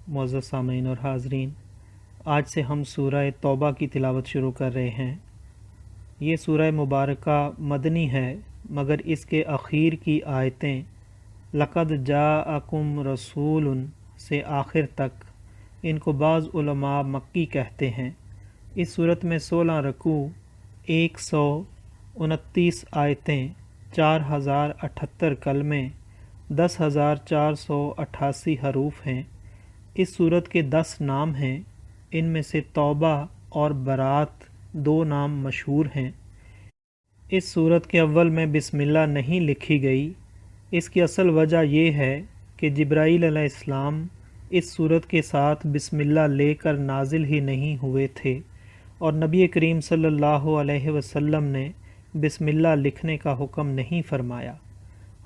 معزز سامعین اور حاضرین، آج سے ہم سورہ توبہ کی تلاوت شروع کر رہے ہیں۔ یہ سورہ مبارکہ مدنی ہے، مگر اس کے اخیر کی آیتیں لقد جاءکم رسول سے آخر تک، ان کو بعض علماء مکی کہتے ہیں۔ اس صورت میں 16 رکوع، 129 آیتیں، 4078 کلمے، 10,488 حروف ہیں۔ اس صورت کے 10 نام ہیں، ان میں سے توبہ اور برات 2 نام مشہور ہیں۔ اس صورت کے اول میں بسم اللہ نہیں لکھی گئی۔ اس کی اصل وجہ یہ ہے کہ جبرائیل علیہ السلام اس صورت کے ساتھ بسم اللہ لے کر نازل ہی نہیں ہوئے تھے، اور نبی کریم صلی اللہ علیہ وسلم نے بسم اللہ لکھنے کا حکم نہیں فرمایا۔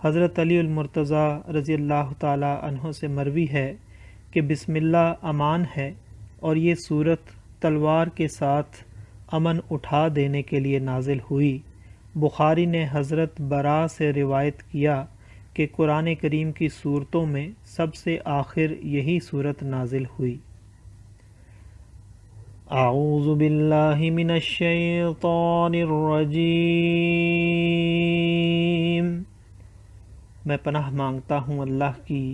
حضرت علی المرتضیٰ رضی اللہ تعالی عنہ سے مروی ہے کہ بسم اللہ امان ہے، اور یہ صورت تلوار کے ساتھ امن اٹھا دینے کے لیے نازل ہوئی۔ بخاری نے حضرت برا سے روایت کیا کہ قرآن کریم کی صورتوں میں سب سے آخر یہی صورت نازل ہوئی۔ اعوذ باللہ من الشیطان الرجیم، میں پناہ مانگتا ہوں اللہ کی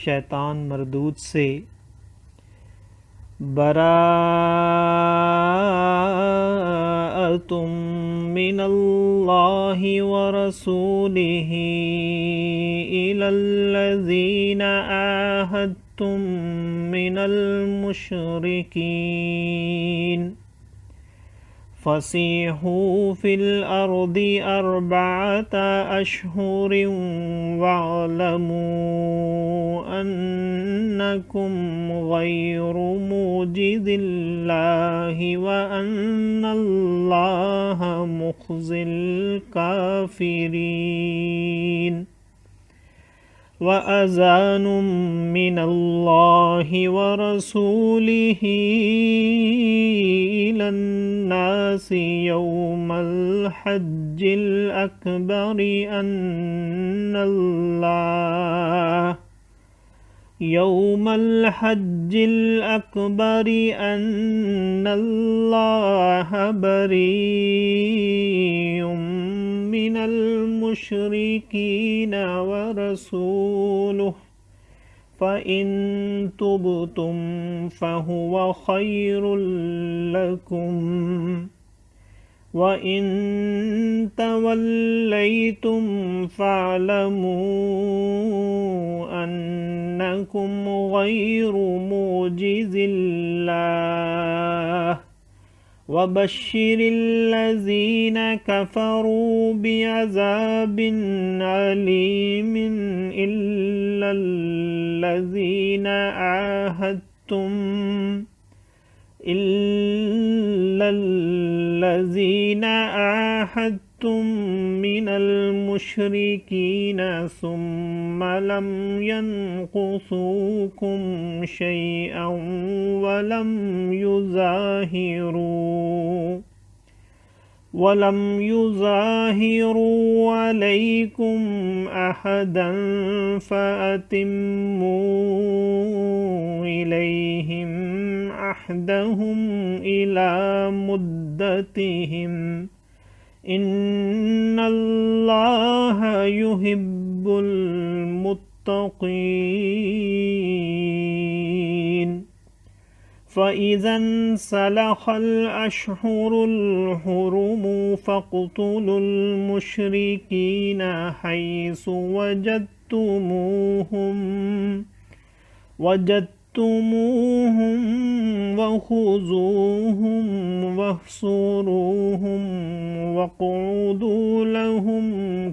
شیطان مردود سے۔ براءۃ من اللہ ورسولہ الی الذین عاہدتم من المشرکین فسیحوا فی الارض 4 اشہر واعلموا انکم غیر معجز اللہ وان اللہ مخزی الکافرین۔ وَأَذَانٌ مِّنَ اللَّهِ وَرَسُولِهِ إِلَى النَّاسِ يَوْمَ الْحَجِّ الْأَكْبَرِ أَنَّ اللَّهَ بَرِيءٌ من المشركين ورسوله فإن تبتم فهو خير لكم وإن توليتم فاعلموا أنكم غير معجز الله وبشر الذين كفروا بعذاب أليم إلا الذين عاهدتم من المشركين ثم لم ينقصوكم شيئا ولم يظاهروا عليكم أحدا فأتموا إليهم عهدهم إلى مدتهم إن الله يحب المتقين۔ فإذا انسلخ الأشهر الحرم فاقتلوا المشركين حيث وجدتموهم وخذوهم واحصروهم واقعدوا لهم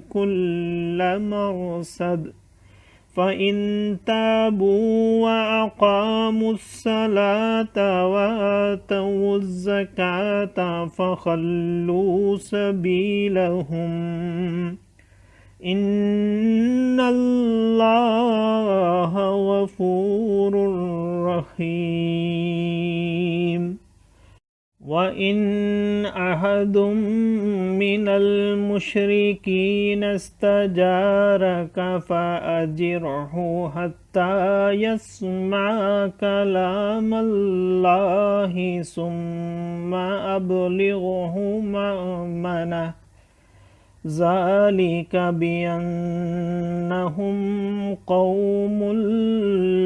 كل مرصد فإن تابوا وأقاموا الصلاة وآتوا الزكاة فخلوا سبيلهم إن الله غفور رحيم۔ وَإِنْ أَحَدٌ مِّنَ الْمُشْرِكِينَ اسْتَجَارَكَ فَأَجِرْهُ حَتَّى يَسْمَعَ كَلَامَ اللَّهِ ثُمَّ أَبْلِغْهُ مَأْمَنَهُ ذَلِكَ بِأَنَّهُمْ قَوْمٌ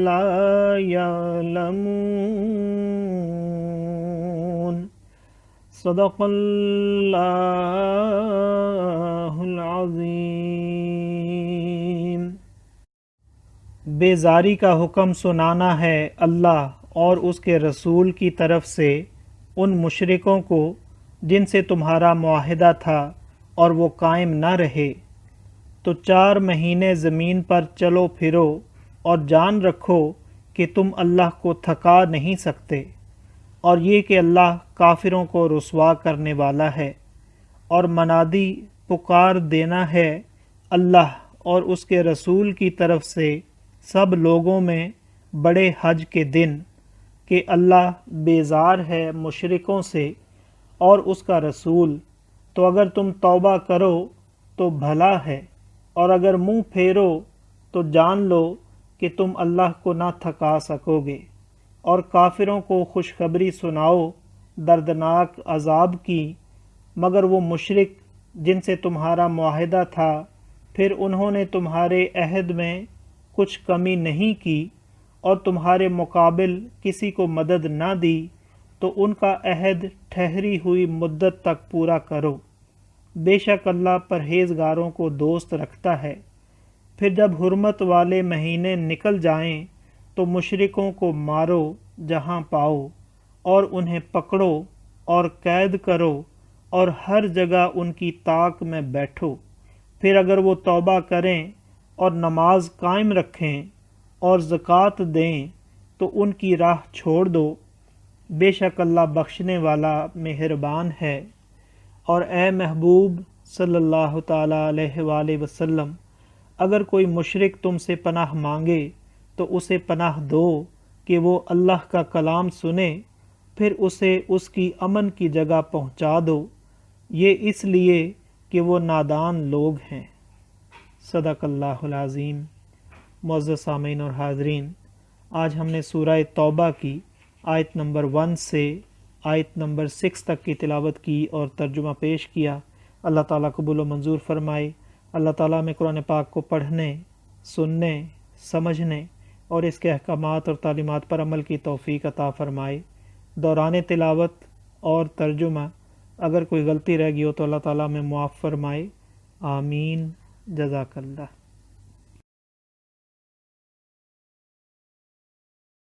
لَا يَعْلَمُونَ صدق اللہ العظیم۔ بیزاری کا حکم سنانا ہے اللہ اور اس کے رسول کی طرف سے ان مشرکوں کو جن سے تمہارا معاہدہ تھا اور وہ قائم نہ رہے، تو 4 مہینے زمین پر چلو پھرو اور جان رکھو کہ تم اللہ کو تھکا نہیں سکتے، اور یہ کہ اللہ کافروں کو رسوا کرنے والا ہے۔ اور منادی پکار دینا ہے اللہ اور اس کے رسول کی طرف سے سب لوگوں میں بڑے حج کے دن کہ اللہ بیزار ہے مشرکوں سے اور اس کا رسول، تو اگر تم توبہ کرو تو بھلا ہے، اور اگر منہ پھیرو تو جان لو کہ تم اللہ کو نہ تھکا سکو گے۔ اور کافروں کو خوشخبری سناؤ دردناک عذاب کی، مگر وہ مشرک جن سے تمہارا معاہدہ تھا پھر انہوں نے تمہارے عہد میں کچھ کمی نہیں کی اور تمہارے مقابل کسی کو مدد نہ دی، تو ان کا عہد ٹھہری ہوئی مدت تک پورا کرو۔ بے شک اللہ پرہیزگاروں کو دوست رکھتا ہے۔ پھر جب حرمت والے مہینے نکل جائیں تو مشرکوں کو مارو جہاں پاؤ، اور انہیں پکڑو اور قید کرو اور ہر جگہ ان کی طاق میں بیٹھو۔ پھر اگر وہ توبہ کریں اور نماز قائم رکھیں اور زکوٰۃ دیں تو ان کی راہ چھوڑ دو، بے شک اللہ بخشنے والا مہربان ہے۔ اور اے محبوب صلی اللہ تعالیٰ علیہ وآلہ وسلم، اگر کوئی مشرک تم سے پناہ مانگے تو اسے پناہ دو کہ وہ اللہ کا کلام سنے، پھر اسے اس کی امن کی جگہ پہنچا دو، یہ اس لیے کہ وہ نادان لوگ ہیں۔ صدق اللہ العظیم۔ معزز سامعین اور حاضرین، آج ہم نے سورہ توبہ کی آیت نمبر 1 سے آیت نمبر 6 تک کی تلاوت کی اور ترجمہ پیش کیا۔ اللہ تعالیٰ قبول و منظور فرمائے۔ اللہ تعالیٰ میں قرآن پاک کو پڑھنے، سننے، سمجھنے اور اس کے احکامات اور تعلیمات پر عمل کی توفیق عطا فرمائے۔ دوران تلاوت اور ترجمہ اگر کوئی غلطی رہ گئی ہو تو اللہ تعالیٰ میں معاف فرمائے۔ آمین۔ جزاک اللہ۔